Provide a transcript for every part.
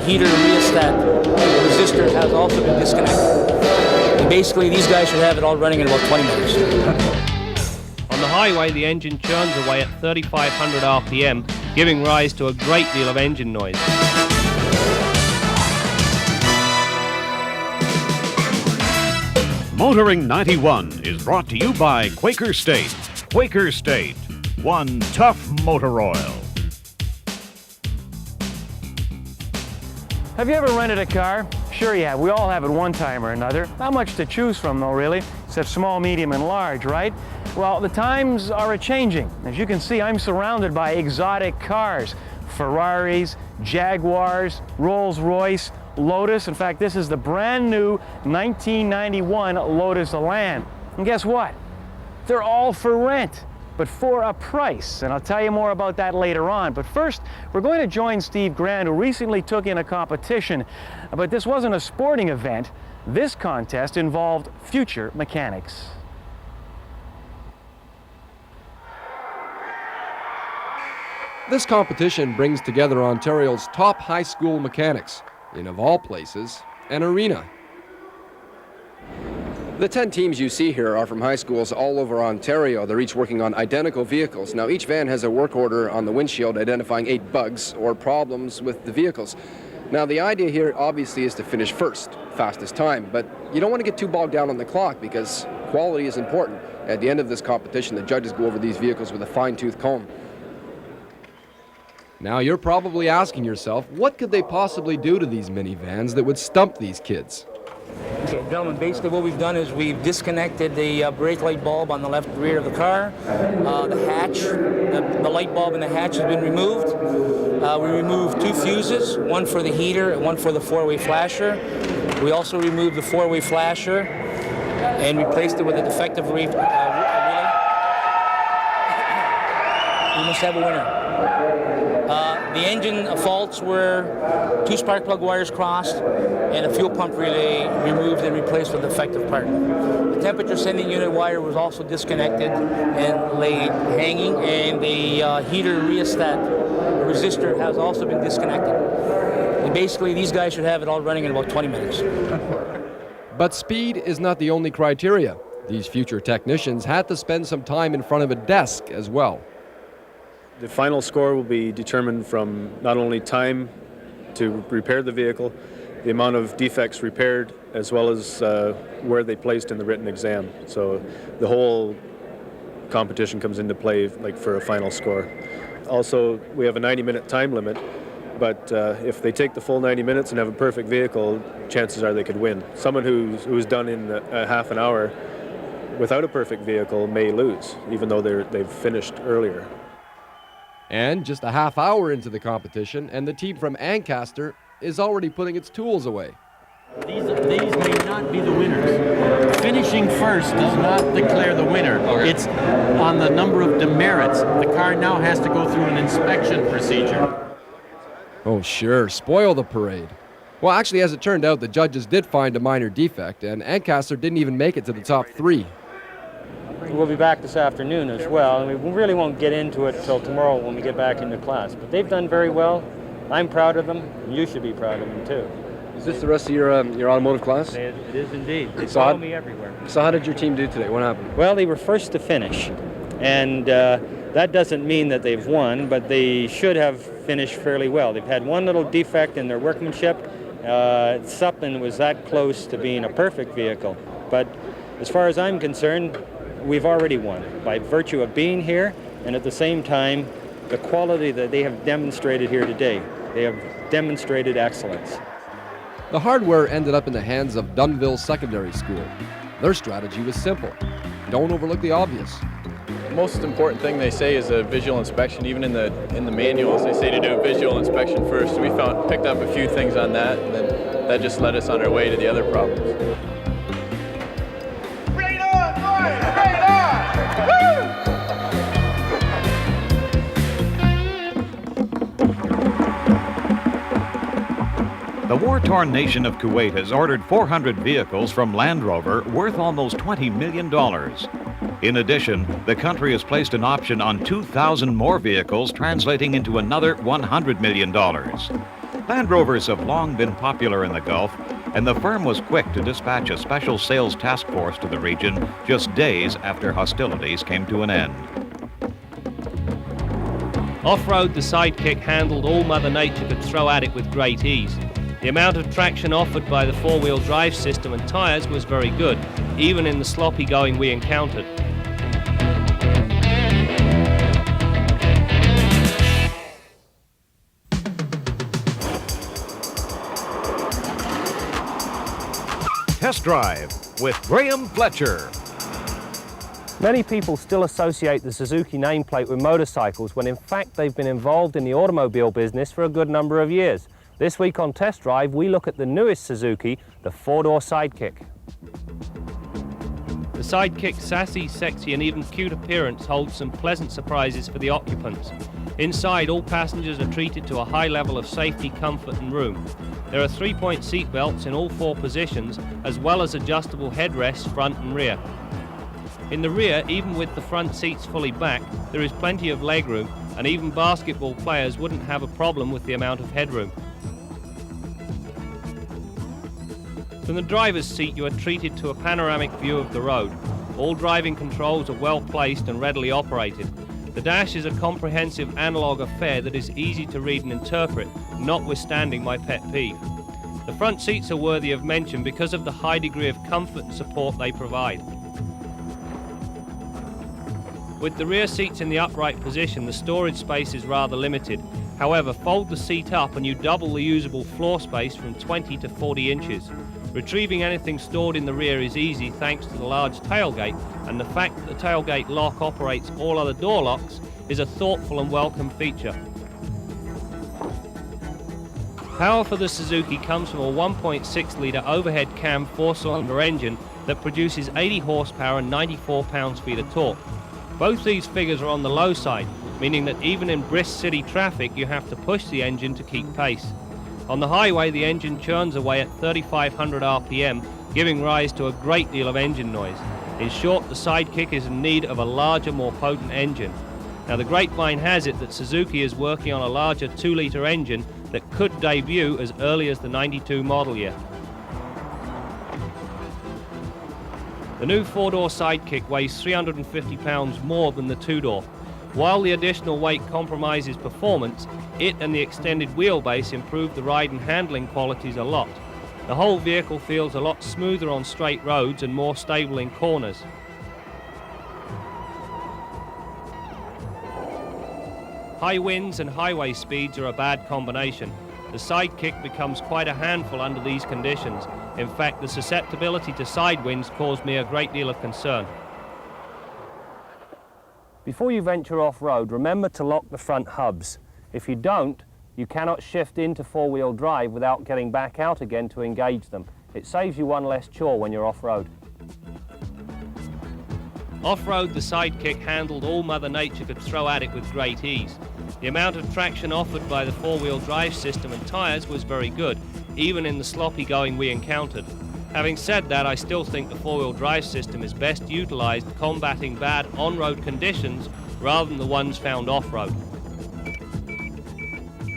heater rheostat resistor has also been disconnected. And basically, these guys should have it all running in about 20 minutes. On the highway, the engine churns away at 3,500 RPM, giving rise to a great deal of engine noise. Motoring 91 is brought to you by Quaker State. Quaker State, one tough motor oil. Have you ever rented a car? Sure you have. We all have at one time or another. Not much to choose from though, really, except small, medium, and large, right? Well, the times are a-changing. As you can see, I'm surrounded by exotic cars. Ferraris, Jaguars, Rolls-Royce, Lotus. In fact, this is the brand new 1991 Lotus Elan. And guess what? They're all for rent, but for a price. And I'll tell you more about that later on. But first, we're going to join Steve Grand, who recently took in a competition. But this wasn't a sporting event. This contest involved future mechanics. This competition brings together Ontario's top high school mechanics in, of all places, an arena. The 10 teams you see here are from high schools all over Ontario. They're each working on identical vehicles. Now, each van has a work order on the windshield identifying 8 bugs or problems with the vehicles. Now, the idea here obviously is to finish first, fastest time, but you don't want to get too bogged down on the clock because quality is important. At the end of this competition, the judges go over these vehicles with a fine-tooth comb. Now, you're probably asking yourself, what could they possibly do to these minivans that would stump these kids? Okay, gentlemen, basically what we've done is we've disconnected the brake light bulb on the left rear of the car. The hatch, the light bulb in the hatch has been removed. We removed 2 fuses, one for the heater and one for the 4-way flasher. We also removed the 4-way flasher and replaced it with a defective relay. We must have a winner. The engine faults were 2 spark plug wires crossed and a fuel pump relay removed and replaced with a defective part. The temperature sending unit wire was also disconnected and laid hanging, and the heater rheostat resistor has also been disconnected. And basically, these guys should have it all running in about 20 minutes. But speed is not the only criteria. These future technicians had to spend some time in front of a desk as well. The final score will be determined from not only time to repair the vehicle, the amount of defects repaired, as well as where they placed in the written exam. So the whole competition comes into play like for a final score. Also, we have a 90-minute time limit, but if they take the full 90 minutes and have a perfect vehicle, chances are they could win. Someone who's done in a half an hour without a perfect vehicle may lose, even though they've finished earlier. And just a half hour into the competition, and the team from Ancaster is already putting its tools away. These may not be the winners. Finishing first does not declare the winner. Okay. It's on the number of demerits. The car now has to go through an inspection procedure. Oh, sure, spoil the parade. Well, actually, as it turned out, the judges did find a minor defect, and Ancaster didn't even make it to the top 3. We'll be back this afternoon as well, and we really won't get into it until tomorrow when we get back into class. But they've done very well. I'm proud of them. You should be proud of them, too. Is this the rest of your automotive class? It is indeed. They follow me everywhere. So how did your team do today? What happened? Well, they were first to finish, and that doesn't mean that they've won, but they should have finished fairly well. They've had one little defect in their workmanship. Something was that close to being a perfect vehicle. But as far as I'm concerned, we've already won by virtue of being here, and at the same time, the quality that they have demonstrated here today. They have demonstrated excellence. The hardware ended up in the hands of Dunville Secondary School. Their strategy was simple. Don't overlook the obvious. The most important thing they say is a visual inspection. Even in the manuals, they say to do a visual inspection first. So we picked up a few things on that, and then that just led us on our way to the other problems. The war-torn nation of Kuwait has ordered 400 vehicles from Land Rover worth almost $20 million. In addition, the country has placed an option on 2,000 more vehicles, translating into another $100 million. Land Rovers have long been popular in the Gulf, and the firm was quick to dispatch a special sales task force to the region just days after hostilities came to an end. Off-road, the Sidekick handled all Mother Nature could throw at it with great ease. The amount of traction offered by the four-wheel drive system and tyres was very good, even in the sloppy going we encountered. Test Drive with Graham Fletcher. Many people still associate the Suzuki nameplate with motorcycles when in fact they've been involved in the automobile business for a good number of years. This week on Test Drive, we look at the newest Suzuki, the four-door Sidekick. The Sidekick's sassy, sexy and even cute appearance holds some pleasant surprises for the occupants. Inside, all passengers are treated to a high level of safety, comfort and room. There are 3-point seat belts in all 4 positions, as well as adjustable headrests front and rear. In the rear, even with the front seats fully back, there is plenty of legroom, and even basketball players wouldn't have a problem with the amount of headroom. From the driver's seat, you are treated to a panoramic view of the road. All driving controls are well placed and readily operated. The dash is a comprehensive analog affair that is easy to read and interpret, notwithstanding my pet peeve. The front seats are worthy of mention because of the high degree of comfort and support they provide. With the rear seats in the upright position, the storage space is rather limited. However, fold the seat up and you double the usable floor space from 20 to 40 inches. Retrieving anything stored in the rear is easy thanks to the large tailgate, and the fact that the tailgate lock operates all other door locks is a thoughtful and welcome feature. Power for the Suzuki comes from a 1.6-litre overhead cam 4-cylinder engine that produces 80 horsepower and 94 pounds-feet of torque. Both these figures are on the low side, meaning that even in brisk city traffic you have to push the engine to keep pace. On the highway, the engine churns away at 3,500 RPM, giving rise to a great deal of engine noise. In short, the Sidekick is in need of a larger, more potent engine. Now, the grapevine has it that Suzuki is working on a larger 2-litre engine that could debut as early as the '92 model year. The new 4-door Sidekick weighs 350 pounds more than the 2-door. While the additional weight compromises performance, it and the extended wheelbase improve the ride and handling qualities a lot. The whole vehicle feels a lot smoother on straight roads and more stable in corners. High winds and highway speeds are a bad combination. The Sidekick becomes quite a handful under these conditions. In fact, the susceptibility to side winds caused me a great deal of concern. Before you venture off-road, remember to lock the front hubs. If you don't, you cannot shift into 4-wheel drive without getting back out again to engage them. It saves you one less chore when you're off-road. Off-road, the Sidekick handled all Mother Nature could throw at it with great ease. The amount of traction offered by the 4-wheel drive system and tyres was very good, even in the sloppy going we encountered. Having said that, I still think the 4-wheel drive system is best utilised combating bad on-road conditions rather than the ones found off-road.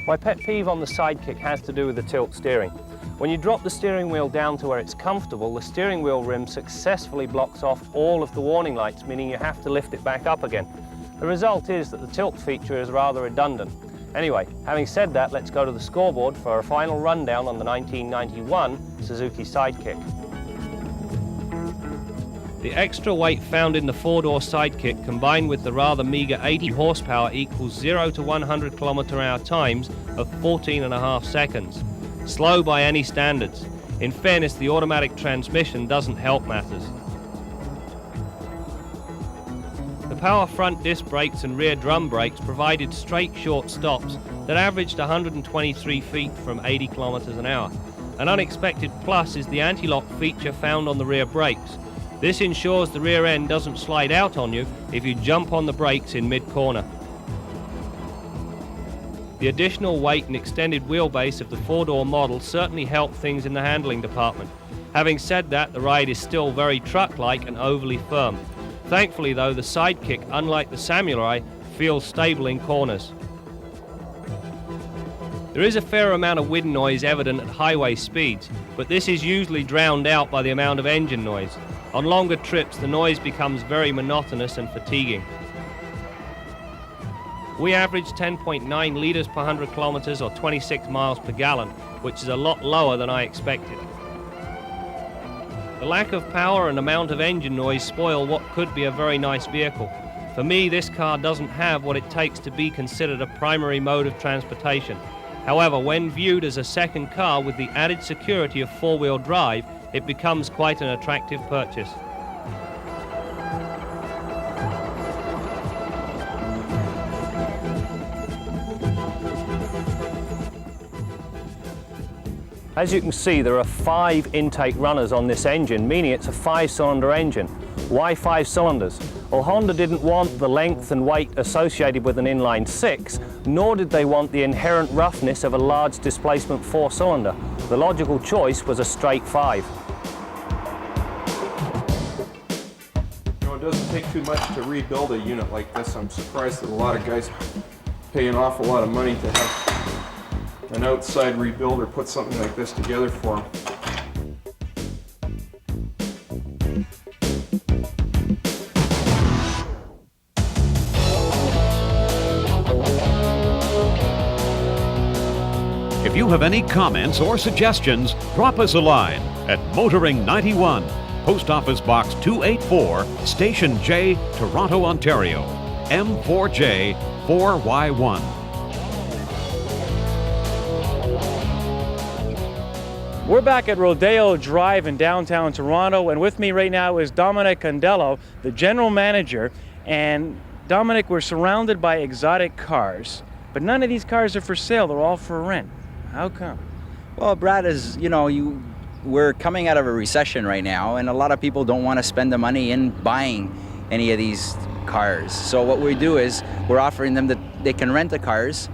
My pet peeve on the Sidekick has to do with the tilt steering. When you drop the steering wheel down to where it's comfortable, the steering wheel rim successfully blocks off all of the warning lights, meaning you have to lift it back up again. The result is that the tilt feature is rather redundant. Anyway, having said that, let's go to the scoreboard for a final rundown on the 1991 Suzuki Sidekick. The extra weight found in the 4-door Sidekick combined with the rather meagre 80 horsepower equals 0 to 100 km/h times of 14.5 seconds. Slow by any standards. In fairness, the automatic transmission doesn't help matters. The power front disc brakes and rear drum brakes provided straight short stops that averaged 123 feet from 80 km/h. An unexpected plus is the anti-lock feature found on the rear brakes. This ensures the rear end doesn't slide out on you if you jump on the brakes in mid-corner. The additional weight and extended wheelbase of the 4-door model certainly help things in the handling department. Having said that, the ride is still very truck-like and overly firm. Thankfully though, the Sidekick, unlike the Samurai, feels stable in corners. There is a fair amount of wind noise evident at highway speeds, but this is usually drowned out by the amount of engine noise. On longer trips, the noise becomes very monotonous and fatiguing. We average 10.9 litres per 100 kilometres or 26 miles per gallon, which is a lot lower than I expected. The lack of power and amount of engine noise spoil what could be a very nice vehicle. For me, this car doesn't have what it takes to be considered a primary mode of transportation. However, when viewed as a second car with the added security of four-wheel drive, it becomes quite an attractive purchase. As you can see, there are 5 intake runners on this engine, meaning it's a 5-cylinder engine. Why 5 cylinders? Well, Honda didn't want the length and weight associated with an inline 6, nor did they want the inherent roughness of a large displacement 4-cylinder. The logical choice was a straight 5. You know, it doesn't take too much to rebuild a unit like this. I'm surprised that a lot of guys pay an awful lot of money to have an outside rebuilder put something like this together for them. If you have any comments or suggestions, drop us a line at Motoring 91, Post Office Box 284, Station J, Toronto, Ontario, M4J 4Y1. We're back at Rodeo Drive in downtown Toronto, and with me right now is Dominic Condello, the general manager. And Dominic, we're surrounded by exotic cars, but none of these cars are for sale. They're all for rent. How come? Well, Brad, we're coming out of a recession right now, and a lot of people don't want to spend the money in buying any of these cars. So what we do is we're offering them that they can rent the cars,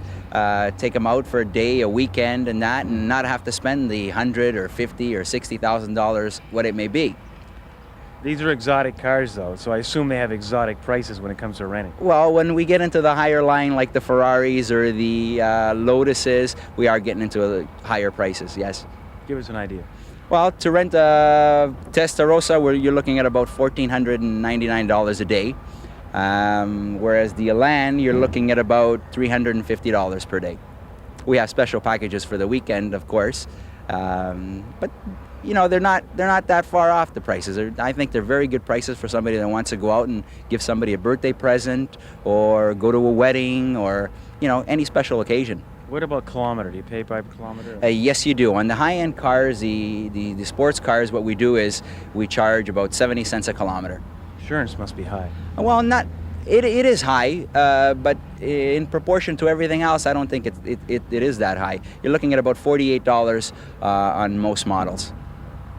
take them out for a day, a weekend, and not have to spend the $100,000 or $50,000 or $60,000, what it may be. These are exotic cars, though, so I assume they have exotic prices when it comes to renting. Well, when we get into the higher line, like the Ferraris or the Lotuses, we are getting into the higher prices, yes. Give us an idea. Well, to rent a Testarossa, you're looking at about $1,499 a day. Whereas the Elan, you're looking at about $350 per day. We have special packages for the weekend, of course, but you know, they're not that far off the prices. I think they're very good prices for somebody that wants to go out and give somebody a birthday present or go to a wedding or, you know, any special occasion. What about kilometer? Do you pay by kilometer? Yes, you do. On the high-end cars, the sports cars, what we do is we charge about 70 cents a kilometer. Insurance must be high. Well, it is high, but in proportion to everything else, I don't think it is that high. You're looking at about $48 on most models.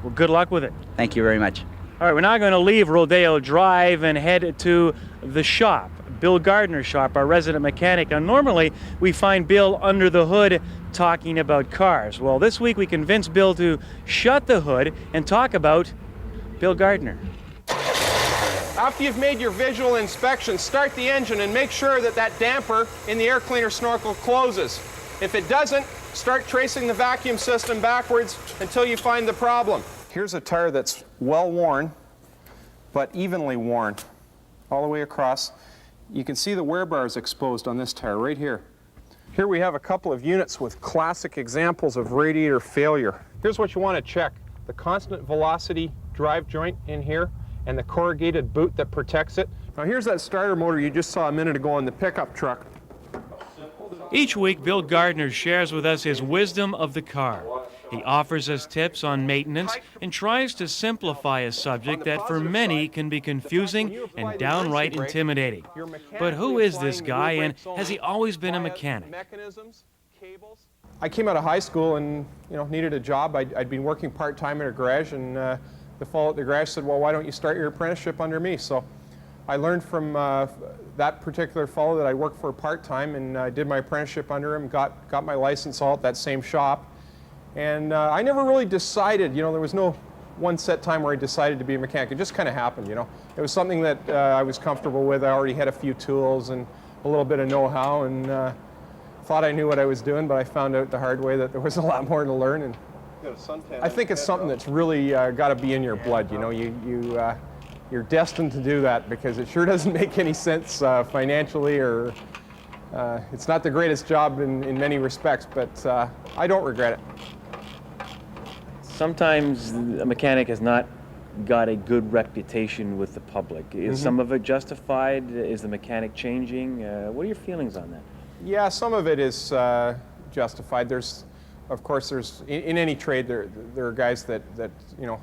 Well, good luck with it. Thank you very much. All right, we're now going to leave Rodeo Drive and head to the shop, Bill Gardiner shop, our resident mechanic. Now, normally we find Bill under the hood talking about cars. Well, this week we convinced Bill to shut the hood and talk about Bill Gardiner. After you've made your visual inspection, start the engine and make sure that damper in the air cleaner snorkel closes. If it doesn't, start tracing the vacuum system backwards until you find the problem. Here's a tire that's well worn, but evenly worn all the way across. You can see the wear bars exposed on this tire right here. Here we have a couple of units with classic examples of radiator failure. Here's what you want to check: the constant velocity drive joint in here and the corrugated boot that protects it. Now here's that starter motor you just saw a minute ago on the pickup truck. Each week, Bill Gardiner shares with us his wisdom of the car. He offers us tips on maintenance and tries to simplify a subject that for many can be confusing and downright intimidating. But who is this guy, and has he always been a mechanic? I came out of high school and needed a job. I'd been working part-time in a garage, and the fellow at the garage said, well, why don't you start your apprenticeship under me? So I learned from that particular fellow that I worked for part-time, and I did my apprenticeship under him, got my license all at that same shop. And I never really decided, there was no one set time where I decided to be a mechanic. It just kind of happened, It was something that I was comfortable with. I already had a few tools and a little bit of know-how, and thought I knew what I was doing, but I found out the hard way that there was a lot more to learn. And I think it's something that's really got to be in your blood. You know, you're destined to do that because it sure doesn't make any sense financially, or it's not the greatest job in many respects, but I don't regret it. Sometimes a mechanic has not got a good reputation with the public. Is some of it justified? Is the mechanic changing? What are your feelings on that? Yeah, some of it is justified. Of course, in any trade there are guys that you know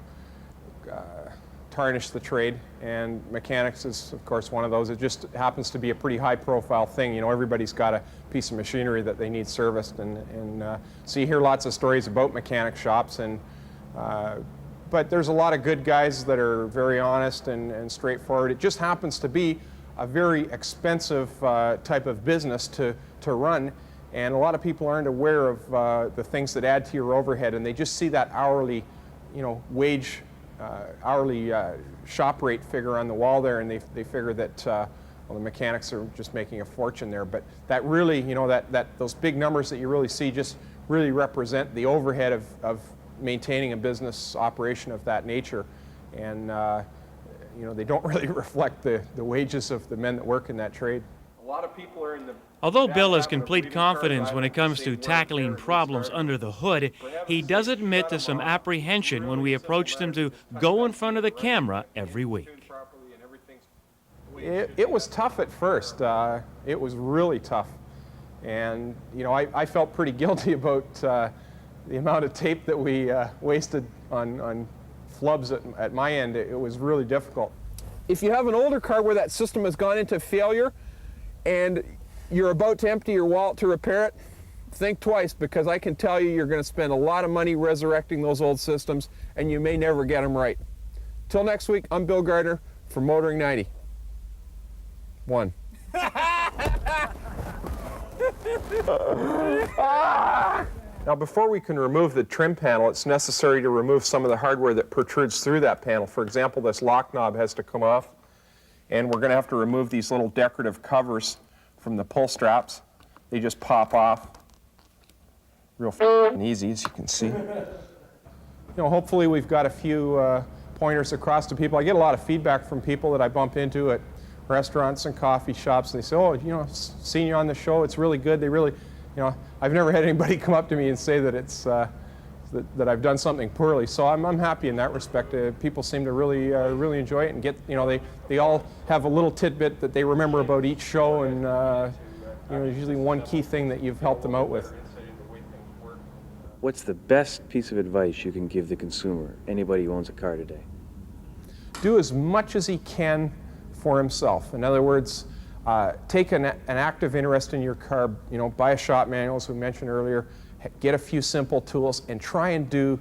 tarnish the trade, and mechanics is of course one of those. It just happens to be a pretty high-profile thing. You know, everybody's got a piece of machinery that they need serviced, and so you hear lots of stories about mechanic shops, and but there's a lot of good guys that are very honest and straightforward. It just happens to be a very expensive type of business to run, and a lot of people aren't aware of the things that add to your overhead, and they just see that hourly, you know, wage, hourly shop rate figure on the wall there, and they figure that well, the mechanics are just making a fortune there. But that really, you know, those big numbers that you really see just really represent the overhead of maintaining a business operation of that nature, and you know, they don't really reflect the wages of the men that work in that trade. A lot of people are in the Although Bill has complete confidence when it comes to tackling problems under the hood, he does admit to some apprehension when we approached him to go in front of the camera every week. It was tough at first. It was really tough, and you know, I felt pretty guilty about the amount of tape that we wasted on flubs at my end. It was really difficult. If you have an older car where that system has gone into failure and you're about to empty your wallet to repair it, think twice, because I can tell you you're going to spend a lot of money resurrecting those old systems, and you may never get them right. Till next week, I'm Bill Gardiner for Motoring 90. Now, before we can remove the trim panel, it's necessary to remove some of the hardware that protrudes through that panel. For example, this lock knob has to come off, and we're going to have to remove these little decorative covers from the pull straps. They just pop off real easy, as you can see. You know, hopefully we've got a few pointers across to people. I get a lot of feedback from people that I bump into at restaurants and coffee shops, and they say, oh, you know, seeing you on the show, it's really good. They really, you know, I've never had anybody come up to me and say that it's that I've done something poorly. So I'm happy in that respect. People seem to really enjoy it, and get, you know, they all have a little tidbit that they remember about each show, and you know, there's usually one key thing that you've helped them out with. What's the best piece of advice you can give the consumer, anybody who owns a car today? Do as much as he can for himself. In other words, take an active interest in your car. You know, buy a shop manual, as we mentioned earlier. Get a few simple tools and try and do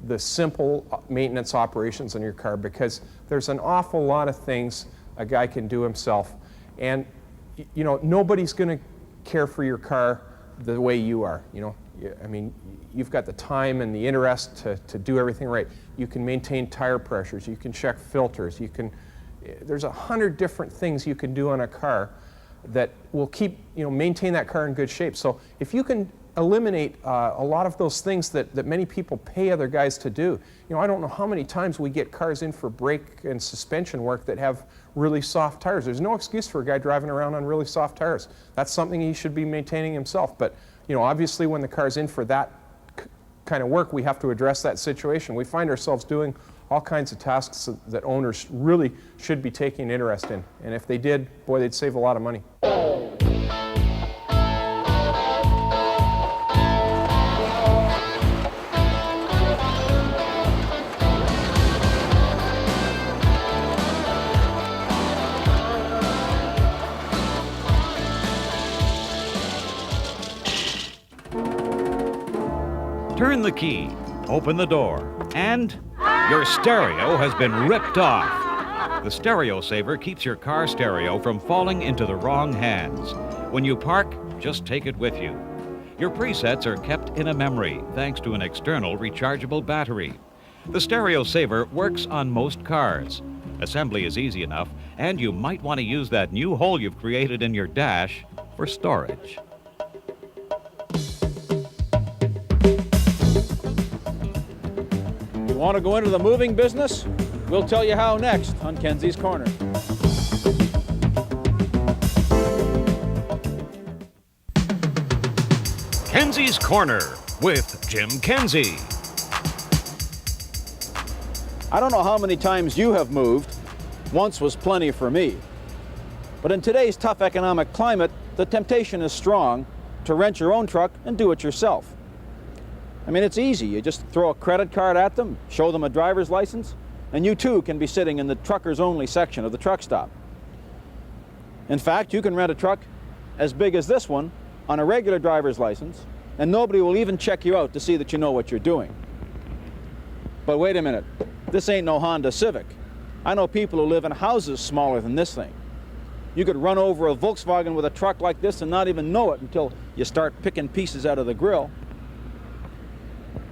the simple maintenance operations on your car, because there's an awful lot of things a guy can do himself. And you know, nobody's going to care for your car the way you are. You know, I mean, you've got the time and the interest to do everything right. You can maintain tire pressures, you can check filters, there's 100 different things you can do on a car that will keep, you know, maintain that car in good shape. So if you can eliminate a lot of those things that many people pay other guys to do. You know, I don't know how many times we get cars in for brake and suspension work that have really soft tires. There's no excuse for a guy driving around on really soft tires. That's something he should be maintaining himself. But, you know, obviously when the car's in for that kind of work, we have to address that situation. We find ourselves doing all kinds of tasks that owners really should be taking an interest in. And if they did, boy, they'd save a lot of money. Turn the key, open the door, and your stereo has been ripped off. The Stereo Saver keeps your car stereo from falling into the wrong hands. When you park, just take it with you. Your presets are kept in a memory thanks to an external rechargeable battery. The Stereo Saver works on most cars. Assembly is easy enough, and you might want to use that new hole you've created in your dash for storage. Want to go into the moving business? We'll tell you how next on Kenzie's Corner. Kenzie's Corner with Jim Kenzie. I don't know how many times you have moved. Once was plenty for me. But in today's tough economic climate, the temptation is strong to rent your own truck and do it yourself. I mean, it's easy. You just throw a credit card at them, show them a driver's license, and you too can be sitting in the truckers only section of the truck stop. In fact, you can rent a truck as big as this one on a regular driver's license, and nobody will even check you out to see that you know what you're doing. But wait a minute, this ain't no Honda Civic. I know people who live in houses smaller than this thing. You could run over a Volkswagen with a truck like this and not even know it until you start picking pieces out of the grill.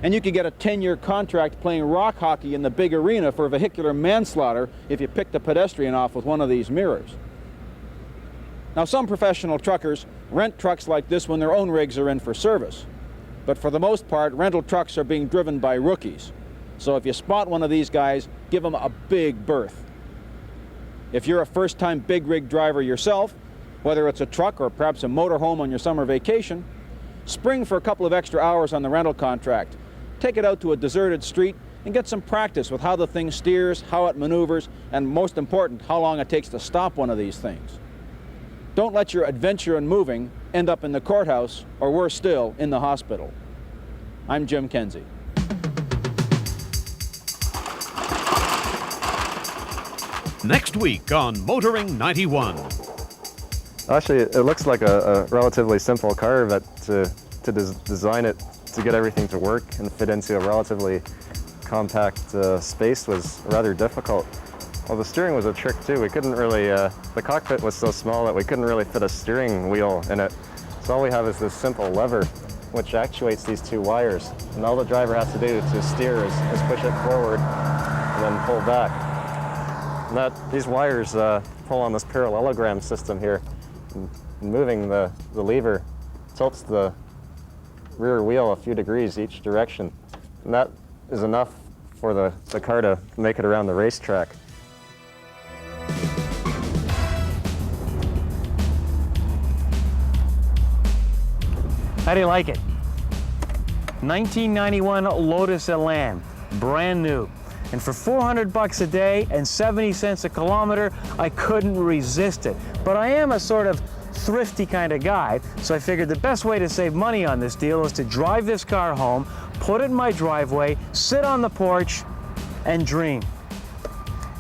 And you could get a 10-year contract playing rock hockey in the big arena for vehicular manslaughter if you picked a pedestrian off with one of these mirrors. Now, some professional truckers rent trucks like this when their own rigs are in for service. But for the most part, rental trucks are being driven by rookies. So if you spot one of these guys, give them a big berth. If you're a first-time big rig driver yourself, whether it's a truck or perhaps a motorhome on your summer vacation, spring for a couple of extra hours on the rental contract. Take it out to a deserted street and get some practice with how the thing steers, how it maneuvers, and most important, how long it takes to stop one of these things. Don't let your adventure in moving end up in the courthouse, or worse still, in the hospital. I'm Jim Kenzie. Next week on Motoring 91. Actually, it looks like a relatively simple car, but to design it to get everything to work and fit into a relatively compact space was rather difficult. Well, the steering was a trick too. We couldn't really, the cockpit was so small that we couldn't really fit a steering wheel in it. So all we have is this simple lever which actuates these two wires. And all the driver has to do to steer is push it forward and then pull back. And these wires pull on this parallelogram system here. And moving the lever tilts the rear wheel a few degrees each direction. And that is enough for the car to make it around the racetrack. How do you like it? 1991 Lotus Elan, brand new. And for $400 a day and 70 cents a kilometer, I couldn't resist it. But I am a sort of thrifty kind of guy, so I figured the best way to save money on this deal is to drive this car home, put it in my driveway, sit on the porch, and dream.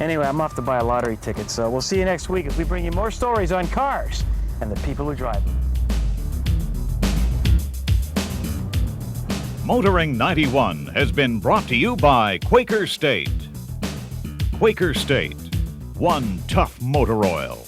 Anyway, I'm off to buy a lottery ticket, so we'll see you next week as we bring you more stories on cars and the people who drive them. Motoring 91 has been brought to you by Quaker State. Quaker State, one tough motor oil.